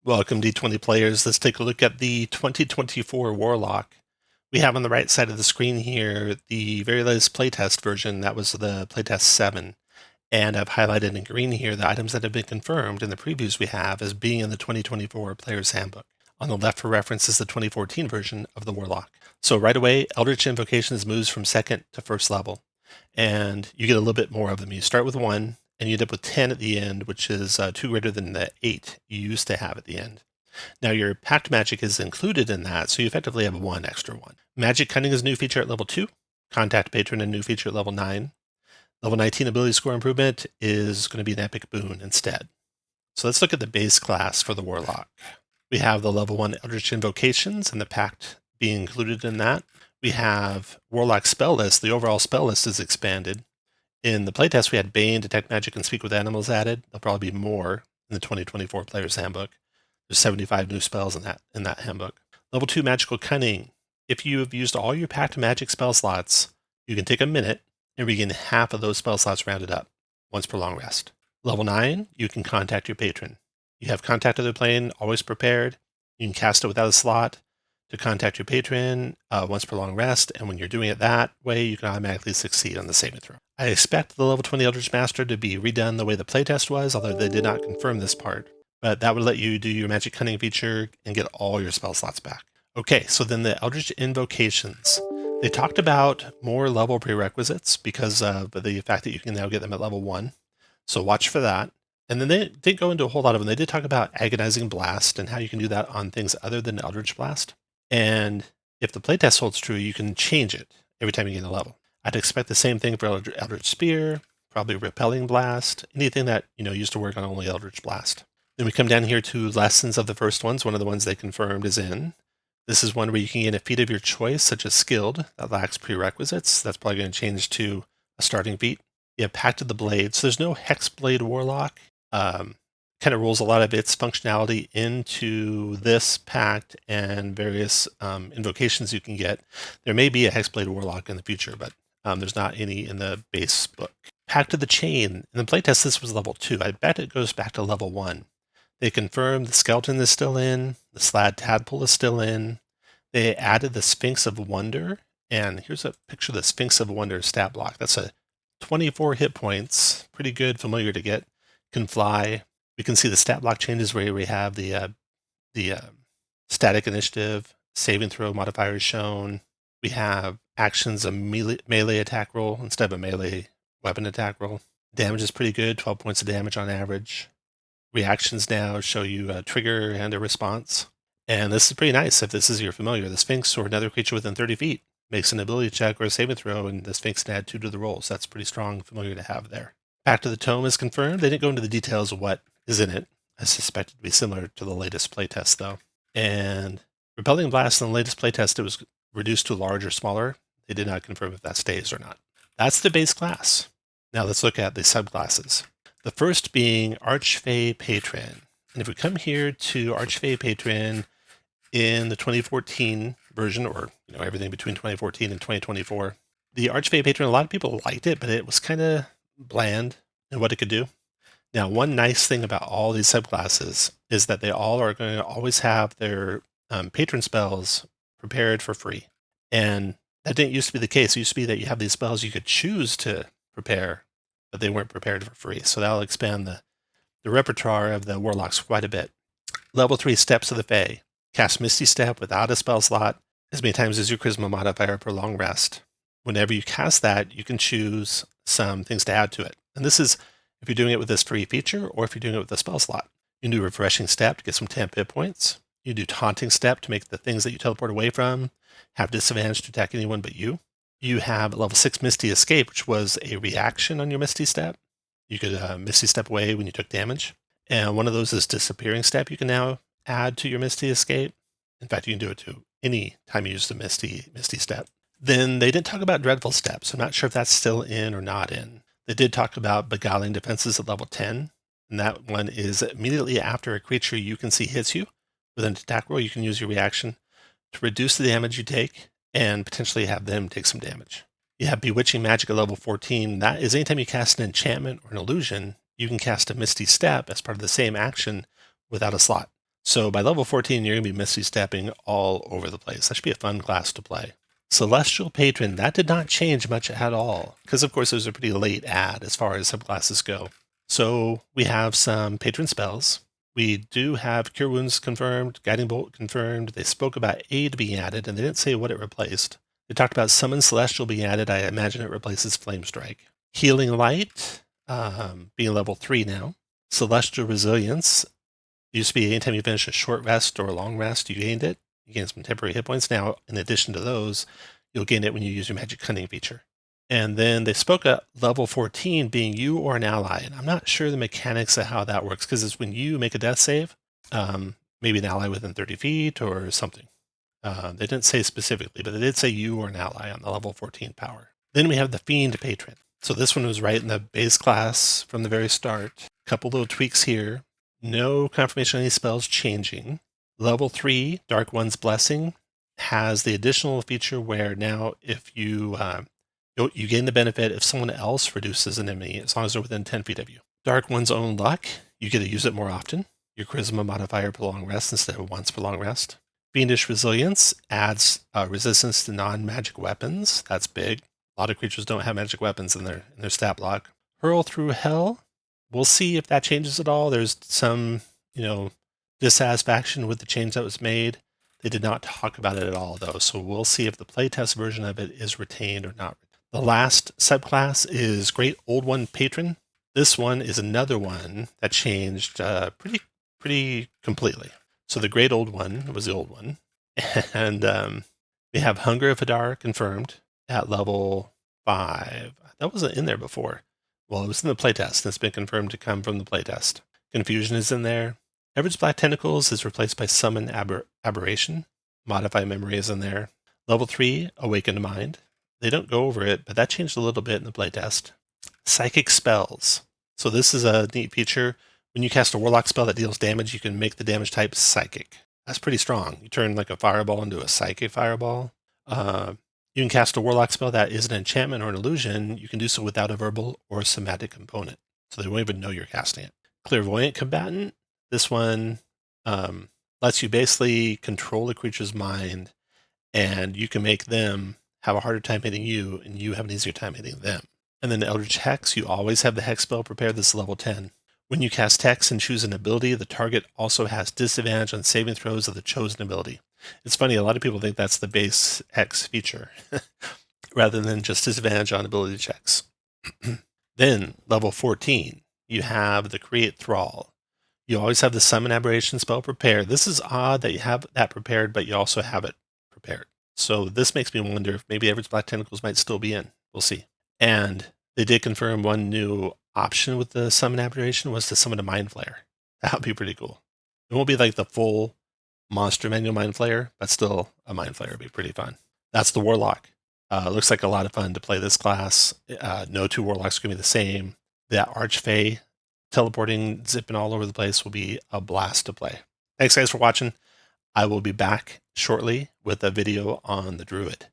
Welcome D20 players. Let's take a look at the 2024 Warlock. We have on the right side of the screen here the very latest playtest version. That was the playtest 7. And I've highlighted in green here the items that have been confirmed in the previews we have as being in the 2024 Player's Handbook. On the left for reference is the 2014 version of the Warlock. So right away, Eldritch invocations moves from 2nd to 1st level. And you get a little bit more of them. You start with 1, and you end up with 10 at the end, which is 2 greater than the 8 you used to have at the end. Now your pact magic is included in that, so you effectively have 1 extra 1. Magic Cunning is a new feature at level 2. Contact Patron a new feature at level 9. Level 19 ability score improvement is going to be an epic boon instead. So let's look at the base class for the Warlock. We have the level 1 Eldritch invocations and the pact being included in that. We have Warlock spell list. The overall spell list is expanded. In the playtest, we had Bane, Detect Magic, and Speak with Animals added. There'll probably be more in the 2024 Player's Handbook. There's 75 new spells in that handbook. Level 2 Magical Cunning. If you have used all your packed magic spell slots, you can take a minute and regain half of those spell slots rounded up once per long rest. Level 9, you can contact your patron. You have Contact Other Plane always prepared. You can cast it without a slot to contact your patron once per long rest, and when you're doing it that way, you can automatically succeed on the saving throw. I expect the level 20 Eldritch Master to be redone the way the playtest was, although they did not confirm this part. But that would let you do your Magic Cunning feature and get all your spell slots back. Okay, so then the Eldritch Invocations. They talked about more level prerequisites because of the fact that you can now get them at level 1. So watch for that. And then they didn't go into a whole lot of them. They did talk about Agonizing Blast and how you can do that on things other than Eldritch Blast. And if the playtest holds true, you can change it every time you gain a level. I'd expect the same thing for Eldritch Spear, probably Repelling Blast, anything that used to work on only Eldritch Blast. Then we come down here to lessons of the first ones. One of the ones they confirmed is in. This is one where you can gain a feat of your choice, such as Skilled, that lacks prerequisites. That's probably going to change to a starting feat. You have Pact of the Blade. So there's no Hexblade Warlock. Kind of rolls a lot of its functionality into this pact and various invocations you can get. There may be a Hexblade Warlock in the future, but there's not any in the base book. Pact of the Chain. In the playtest, this was level 2. I bet it goes back to level 1. They confirmed the Skeleton is still in. The Slad Tadpole is still in. They added the Sphinx of Wonder. And here's a picture of the Sphinx of Wonder stat block. That's a 24 hit points. Pretty good, familiar to get. Can fly. We can see the stat block changes where we have the static initiative, saving throw modifiers shown. We have actions, a melee attack roll instead of a melee weapon attack roll. Damage is pretty good, 12 points of damage on average. Reactions now show you a trigger and a response. And this is pretty nice if this is your familiar. The Sphinx or another creature within 30 feet makes an ability check or a saving throw, and the Sphinx can add 2 to the rolls. That's pretty strong familiar to have there. Pact of the Tome is confirmed. They didn't go into the details of what is in it. I suspect it to be similar to the latest playtest, though. And Repelling Blast in the latest playtest, it was reduced to large or smaller. They did not confirm if that stays or not. That's the base class. Now let's look at the subclasses. The first being Archfey Patron. And if we come here to Archfey Patron in the 2014 version, or everything between 2014 and 2024, the Archfey Patron, a lot of people liked it, but it was kind of bland in what it could do. Now, one nice thing about all these subclasses is that they all are going to always have their patron spells prepared for free. And that didn't used to be the case. It used to be that you have these spells you could choose to prepare, but they weren't prepared for free. So that'll expand the repertoire of the Warlocks quite a bit. Level 3 Steps of the Fae. Cast Misty Step without a spell slot as many times as your Charisma modifier per long rest. Whenever you cast that, you can choose some things to add to it. And this is if you're doing it with this free feature or if you're doing it with a spell slot. You can do Refreshing Step to get some temp hit points. You do Taunting Step to make the things that you teleport away from have disadvantage to attack anyone but you. You have level 6 Misty Escape, which was a reaction on your Misty Step. You could Misty Step away when you took damage. And one of those is Disappearing Step you can now add to your Misty Escape. In fact, you can do it to any time you use the Misty Step. Then they didn't talk about Dreadful Step, so I'm not sure if that's still in or not in. They did talk about Beguiling Defenses at level 10, and that one is immediately after a creature you can see hits you with an attack roll, you can use your reaction to reduce the damage you take and potentially have them take some damage. You have Bewitching Magic at level 14. That is anytime you cast an enchantment or an illusion, you can cast a Misty Step as part of the same action without a slot. So by level 14, you're going to be Misty Stepping all over the place. That should be a fun class to play. Celestial Patron, that did not change much at all, because of course it was a pretty late add as far as subclasses go. So we have some patron spells. We do have Cure Wounds confirmed, Guiding Bolt confirmed. They spoke about Aid being added, and they didn't say what it replaced. They talked about Summon Celestial being added. I imagine it replaces Flame Strike. Healing Light, being level 3 now. Celestial Resilience. It used to be anytime you finish a short rest or a long rest, you gained it. You gain some temporary hit points. Now, in addition to those, you'll gain it when you use your Magic Cunning feature. And then they spoke at level 14 being you or an ally. And I'm not sure the mechanics of how that works, because it's when you make a death save, maybe an ally within 30 feet or something. They didn't say specifically, but they did say you or an ally on the level 14 power. Then we have the Fiend Patron. So this one was right in the base class from the very start. Couple little tweaks here. No confirmation on any spells changing. Level 3, Dark One's Blessing, has the additional feature where now if you gain the benefit if someone else reduces an enemy as long as they're within 10 feet of you. Dark One's Own Luck, you get to use it more often. Your Charisma modifier per long rest instead of once per long rest. Fiendish Resilience adds resistance to non-magic weapons. That's big. A lot of creatures don't have magic weapons in their stat block. Hurl Through Hell. We'll see if that changes at all. There's some, dissatisfaction with the change that was made. They did not talk about it at all, though, so we'll see if the playtest version of it is retained or not. The last subclass is Great Old One Patron. This one is another one that changed pretty completely. So the Great Old One was the old one. And we have Hunger of Hadar confirmed at level 5. That wasn't in there before. Well, it was in the playtest, and it's been confirmed to come from the playtest. Confusion is in there. Average Black Tentacles is replaced by Summon Aberration. Modify Memory is in there. Level 3, Awakened Mind. They don't go over it, but that changed a little bit in the playtest. Psychic Spells. So this is a neat feature. When you cast a Warlock spell that deals damage, you can make the damage type Psychic. That's pretty strong. You turn like a Fireball into a Psychic Fireball. You can cast a Warlock spell that is an enchantment or an illusion. You can do so without a verbal or somatic component, so they won't even know you're casting it. Clairvoyant Combatant. This one lets you basically control the creature's mind, and you can make them have a harder time hitting you, and you have an easier time hitting them. And then the Eldritch Hex, you always have the Hex spell prepared. This is level 10. When you cast Hex and choose an ability, the target also has disadvantage on saving throws of the chosen ability. It's funny, a lot of people think that's the base Hex feature, rather than just disadvantage on ability checks. Then, level 14, you have the Create Thrall. You always have the Summon Aberration spell prepared. This is odd that you have that prepared, but you also have it prepared. So this makes me wonder if maybe Average Black Tentacles might still be in. We'll see. And they did confirm one new option with the Summon Aberration was to summon a Mind Flayer. That would be pretty cool. It won't be like the full monster manual Mind Flayer, but still a Mind Flayer would be pretty fun. That's the Warlock. Looks like a lot of fun to play this class. No two Warlocks are going to be the same. That Archfey teleporting, zipping all over the place will be a blast to play. Thanks guys for watching. I will be back shortly with a video on the Druid.